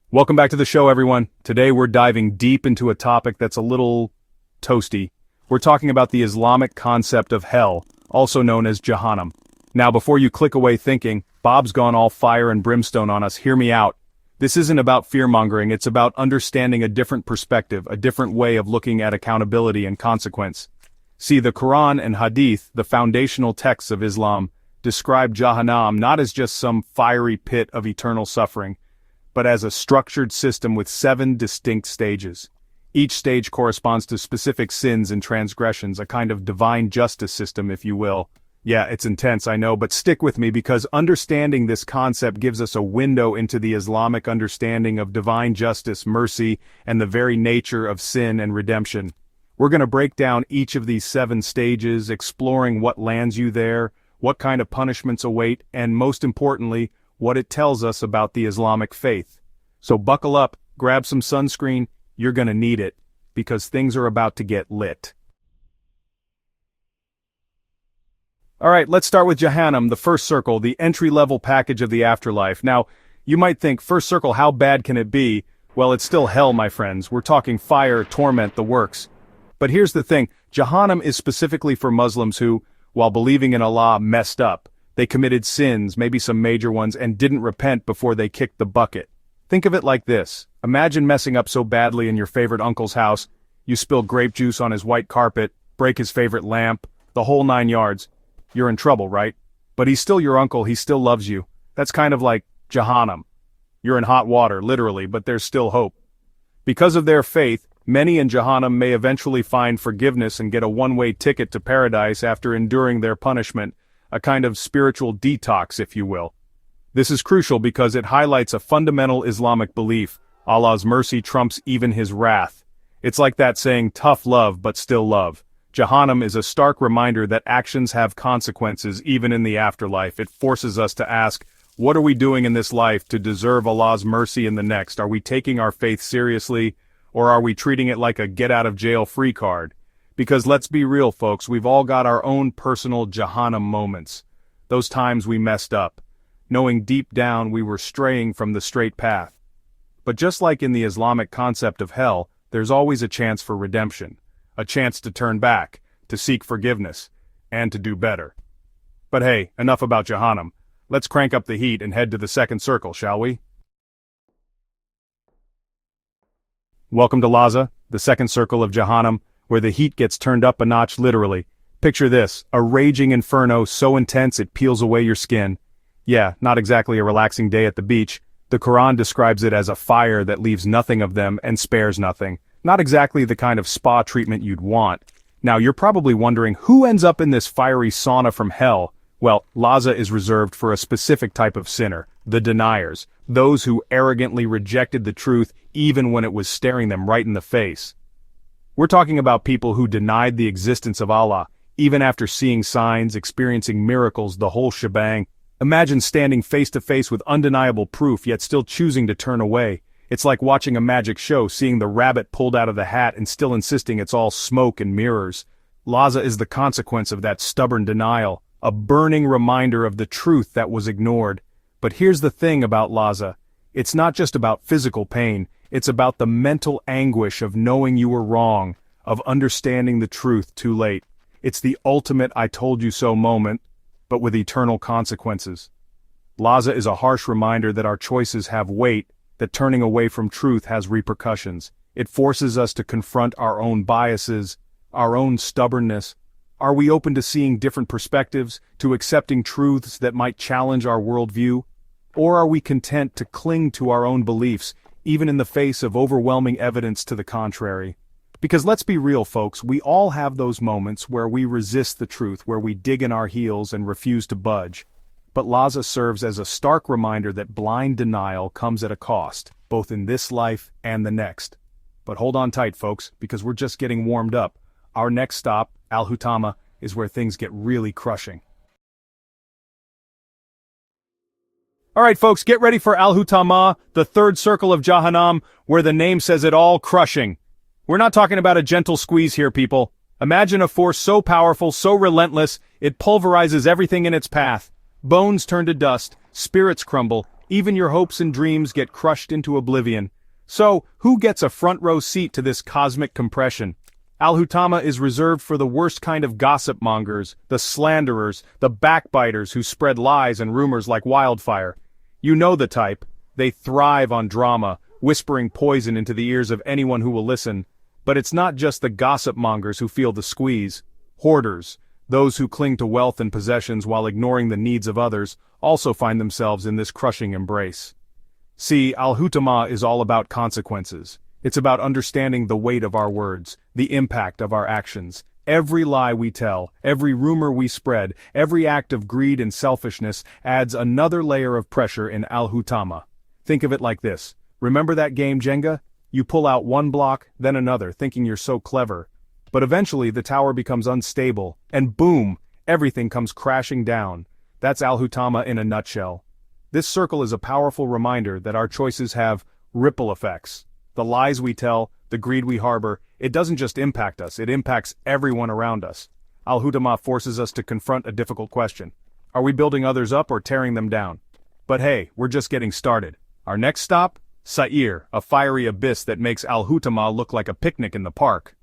Welcome back to the show, everyone. Today we're diving deep into a topic that's a little toasty. We're talking about the Islamic concept of hell, also known as Jahannam. Now, before you click away thinking, Bob's gone all fire and brimstone on us, hear me out. This isn't about fear-mongering, it's about understanding a different perspective, a different way of looking at accountability and consequence. See, the Quran and Hadith, the foundational texts of Islam, describe Jahannam not as just some fiery pit of eternal suffering, but as a structured system with 7 distinct stages. Each stage corresponds to specific sins and transgressions, a kind of divine justice system, if you will. Yeah, it's intense, I know, but stick with me because understanding this concept gives us a window into the Islamic understanding of divine justice, mercy, and the very nature of sin and redemption. We're going to break down each of these 7 stages, exploring what lands you there, what kind of punishments await, and most importantly, what it tells us about the Islamic faith. So buckle up, grab some sunscreen, you're gonna need it, because things are about to get lit. Alright, let's start with Jahannam, the first circle, the entry-level package of the afterlife. Now, you might think, first circle, how bad can it be? Well, it's still hell, my friends. We're talking fire, torment, the works. But here's the thing, Jahannam is specifically for Muslims who, while believing in Allah, messed up. They committed sins, maybe some major ones, and didn't repent before they kicked the bucket. Think of it like this. Imagine messing up so badly in your favorite uncle's house, you spill grape juice on his white carpet, break his favorite lamp, the whole 9 yards. You're in trouble, right? But he's still your uncle, he still loves you. That's kind of like Jahannam. You're in hot water, literally, but there's still hope. Because of their faith, many in Jahannam may eventually find forgiveness and get a one-way ticket to paradise after enduring their punishment. A kind of spiritual detox, if you will. This is crucial because it highlights a fundamental Islamic belief: Allah's mercy trumps even his wrath. It's like that saying, tough love but still love. Jahannam is a stark reminder that actions have consequences even in the afterlife. It forces us to ask, what are we doing in this life to deserve Allah's mercy in the next? Are we taking our faith seriously, or are we treating it like a get-out-of-jail-free card? Because let's be real, folks, we've all got our own personal Jahannam moments. Those times we messed up, knowing deep down we were straying from the straight path. But just like in the Islamic concept of hell, there's always a chance for redemption, a chance to turn back, to seek forgiveness, and to do better. But hey, enough about Jahannam. Let's crank up the heat and head to the second circle, shall we? Welcome to Laza, the second circle of Jahannam, where the heat gets turned up a notch literally. Picture this, a raging inferno so intense it peels away your skin. Yeah, not exactly a relaxing day at the beach. The Quran describes it as a fire that leaves nothing of them and spares nothing. Not exactly the kind of spa treatment you'd want. Now you're probably wondering who ends up in this fiery sauna from hell. Well, Laza is reserved for a specific type of sinner, the deniers, those who arrogantly rejected the truth even when it was staring them right in the face. We're talking about people who denied the existence of Allah, even after seeing signs, experiencing miracles, the whole shebang. Imagine standing face to face with undeniable proof yet still choosing to turn away. It's like watching a magic show, seeing the rabbit pulled out of the hat and still insisting it's all smoke and mirrors. Laza is the consequence of that stubborn denial, a burning reminder of the truth that was ignored. But here's the thing about Laza. It's not just about physical pain. It's about the mental anguish of knowing you were wrong, of understanding the truth too late. It's the ultimate I told you so moment, but with eternal consequences. Laza is a harsh reminder that our choices have weight, that turning away from truth has repercussions. It forces us to confront our own biases, our own stubbornness. Are we open to seeing different perspectives, to accepting truths that might challenge our worldview? Or are we content to cling to our own beliefs, even in the face of overwhelming evidence to the contrary? Because let's be real, folks, we all have those moments where we resist the truth, where we dig in our heels and refuse to budge. But Laza serves as a stark reminder that blind denial comes at a cost, both in this life and the next. But hold on tight, folks, because we're just getting warmed up. Our next stop, Al-Hutama, is where things get really crushing. Alright folks, get ready for Al-Hutama, the third circle of Jahannam, where the name says it all, crushing. We're not talking about a gentle squeeze here, people. Imagine a force so powerful, so relentless, it pulverizes everything in its path. Bones turn to dust, spirits crumble, Even your hopes and dreams get crushed into oblivion. So, who gets a front row seat to this cosmic compression? Al-Hutama is reserved for the worst kind of gossip mongers, the slanderers, the backbiters who spread lies and rumors like wildfire. You know the type. They thrive on drama, whispering poison into the ears of anyone who will listen. But it's not just the gossip mongers who feel the squeeze. Hoarders, those who cling to wealth and possessions while ignoring the needs of others, also find themselves in this crushing embrace. See, Al-Hutama is all about consequences. It's about understanding the weight of our words, the impact of our actions. Every lie we tell, every rumor we spread, every act of greed and selfishness adds another layer of pressure in Al-Hutama. Think of it like this. Remember that game Jenga? You pull out one block, then another, thinking you're so clever. But eventually the tower becomes unstable, and boom, everything comes crashing down. That's Al-Hutama in a nutshell. This circle is a powerful reminder that our choices have ripple effects. The lies we tell, the greed we harbor, it doesn't just impact us, it impacts everyone around us. Al-Hutama forces us to confront a difficult question. Are we building others up or tearing them down? But hey, we're just getting started. Our next stop? Sa'ir, a fiery abyss that makes Al-Hutama look like a picnic in the park.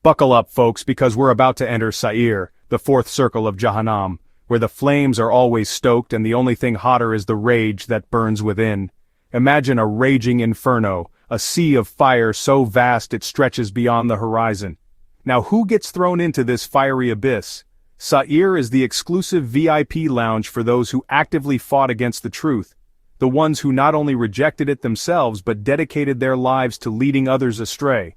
Buckle up, folks, because we're about to enter Sa'ir, the fourth circle of Jahannam, where the flames are always stoked and the only thing hotter is the rage that burns within. Imagine a raging inferno, a sea of fire so vast it stretches beyond the horizon. Now who gets thrown into this fiery abyss? Sa'ir is the exclusive VIP lounge for those who actively fought against the truth, the ones who not only rejected it themselves but dedicated their lives to leading others astray.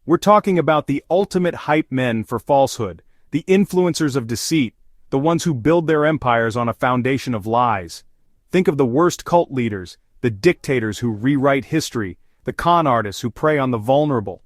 We're talking about the ultimate hype men for falsehood, the influencers of deceit, the ones who build their empires on a foundation of lies. Think of the worst cult leaders, the dictators who rewrite history, the con artists who prey on the vulnerable.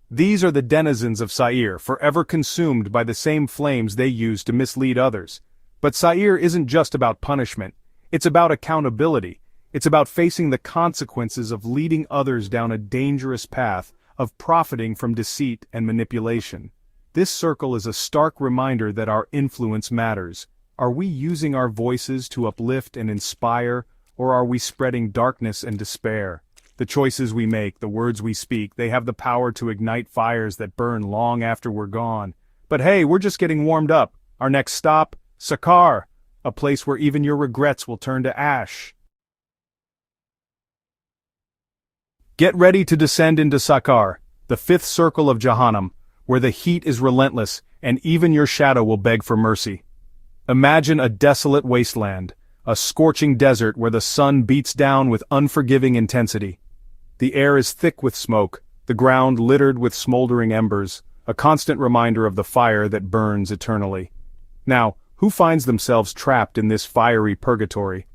These are the denizens of Sa'ir, forever consumed by the same flames they use to mislead others. But Sa'ir isn't just about punishment. It's about accountability. It's about facing the consequences of leading others down a dangerous path, of profiting from deceit and manipulation. This circle is a stark reminder that our influence matters. Are we using our voices to uplift and inspire, or are we spreading darkness and despair? The choices we make, the words we speak, they have the power to ignite fires that burn long after we're gone. But hey, we're just getting warmed up. Our next stop, Sakar, a place where even your regrets will turn to ash. Get ready to descend into Sakar, the fifth circle of Jahannam, where the heat is relentless and even your shadow will beg for mercy. Imagine a desolate wasteland, a scorching desert where the sun beats down with unforgiving intensity. The air is thick with smoke, the ground littered with smoldering embers, a constant reminder of the fire that burns eternally. Now, who finds themselves trapped in this fiery purgatory?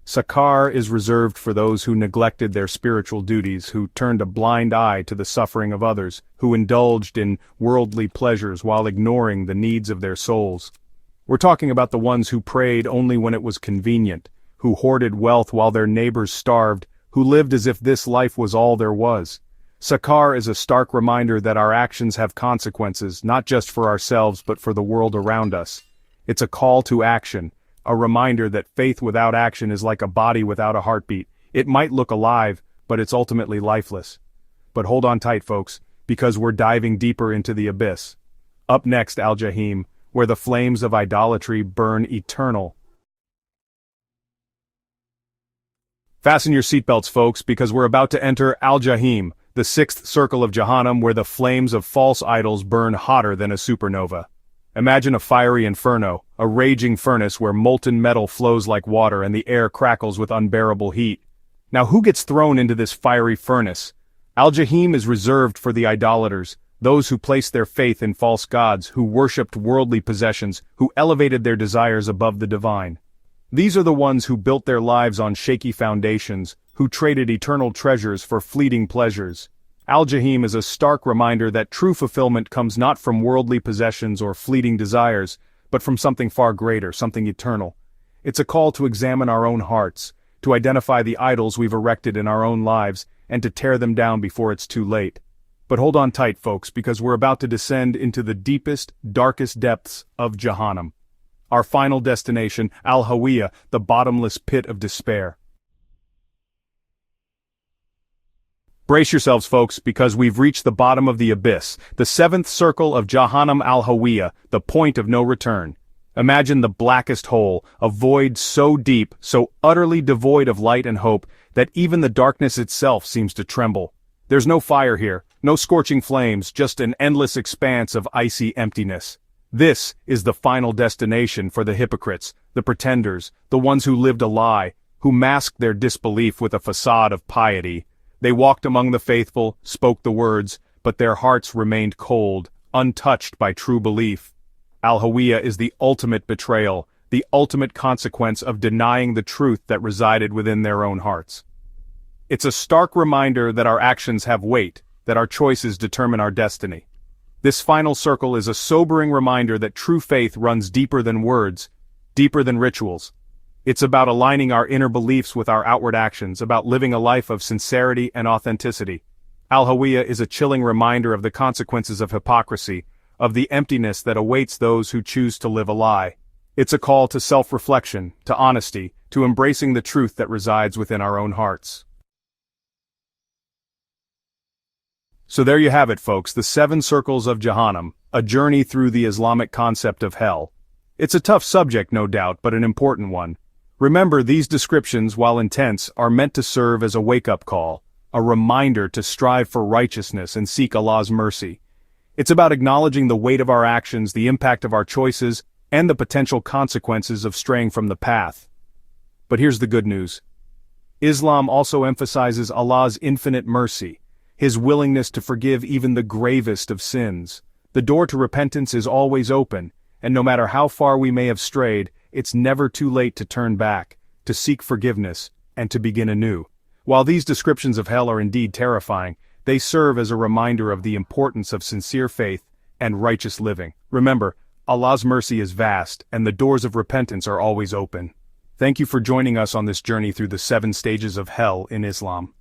Sakar is reserved for those who neglected their spiritual duties, who turned a blind eye to the suffering of others, who indulged in worldly pleasures while ignoring the needs of their souls. We're talking about the ones who prayed only when it was convenient, who hoarded wealth while their neighbors starved, who lived as if this life was all there was. Sakar is a stark reminder that our actions have consequences, not just for ourselves but for the world around us. It's a call to action, a reminder that faith without action is like a body without a heartbeat. It might look alive, but it's ultimately lifeless. But hold on tight, folks, because we're diving deeper into the abyss. Up next, Al-Jahim, where the flames of idolatry burn eternal. Fasten your seatbelts, folks, because we're about to enter Al-Jahim, the sixth circle of Jahannam, where the flames of false idols burn hotter than a supernova. Imagine a fiery inferno, a raging furnace where molten metal flows like water and the air crackles with unbearable heat. Now who gets thrown into this fiery furnace? Al-Jahim is reserved for the idolaters, those who placed their faith in false gods, who worshipped worldly possessions, who elevated their desires above the divine. These are the ones who built their lives on shaky foundations, who traded eternal treasures for fleeting pleasures. Al-Jahim is a stark reminder that true fulfillment comes not from worldly possessions or fleeting desires, but from something far greater, something eternal. It's a call to examine our own hearts, to identify the idols we've erected in our own lives, and to tear them down before it's too late. But hold on tight, folks, because we're about to descend into the deepest, darkest depths of Jahannam. our final destination, Al-Hawiyah, the bottomless pit of despair. Brace yourselves, folks, because we've reached the bottom of the abyss, the seventh circle of Jahannam al-Hawiyah, the point of no return. Imagine the blackest hole, a void so deep, so utterly devoid of light and hope, that even the darkness itself seems to tremble. There's no fire here, no scorching flames, just an endless expanse of icy emptiness. This is the final destination for the hypocrites, the pretenders, the ones who lived a lie, who masked their disbelief with a facade of piety. They walked among the faithful, spoke the words, but their hearts remained cold, untouched by true belief. Al-Hawiyah is the ultimate betrayal, the ultimate consequence of denying the truth that resided within their own hearts. It's a stark reminder that our actions have weight, that our choices determine our destiny. This final circle is a sobering reminder that true faith runs deeper than words, deeper than rituals. It's about aligning our inner beliefs with our outward actions, about living a life of sincerity and authenticity. Al-Hawiyah is a chilling reminder of the consequences of hypocrisy, of the emptiness that awaits those who choose to live a lie. It's a call to self-reflection, to honesty, to embracing the truth that resides within our own hearts. So there you have it, folks, the 7 circles of Jahannam, a journey through the Islamic concept of hell. It's a tough subject, no doubt, but an important one. Remember, these descriptions, while intense, are meant to serve as a wake-up call, a reminder to strive for righteousness and seek Allah's mercy. It's about acknowledging the weight of our actions, the impact of our choices, and the potential consequences of straying from the path. But here's the good news. Islam also emphasizes Allah's infinite mercy, His willingness to forgive even the gravest of sins. The door to repentance is always open, and no matter how far we may have strayed, it's never too late to turn back, to seek forgiveness, and to begin anew. While these descriptions of hell are indeed terrifying, they serve as a reminder of the importance of sincere faith and righteous living. Remember, Allah's mercy is vast, and the doors of repentance are always open. Thank you for joining us on this journey through the 7 stages of hell in Islam.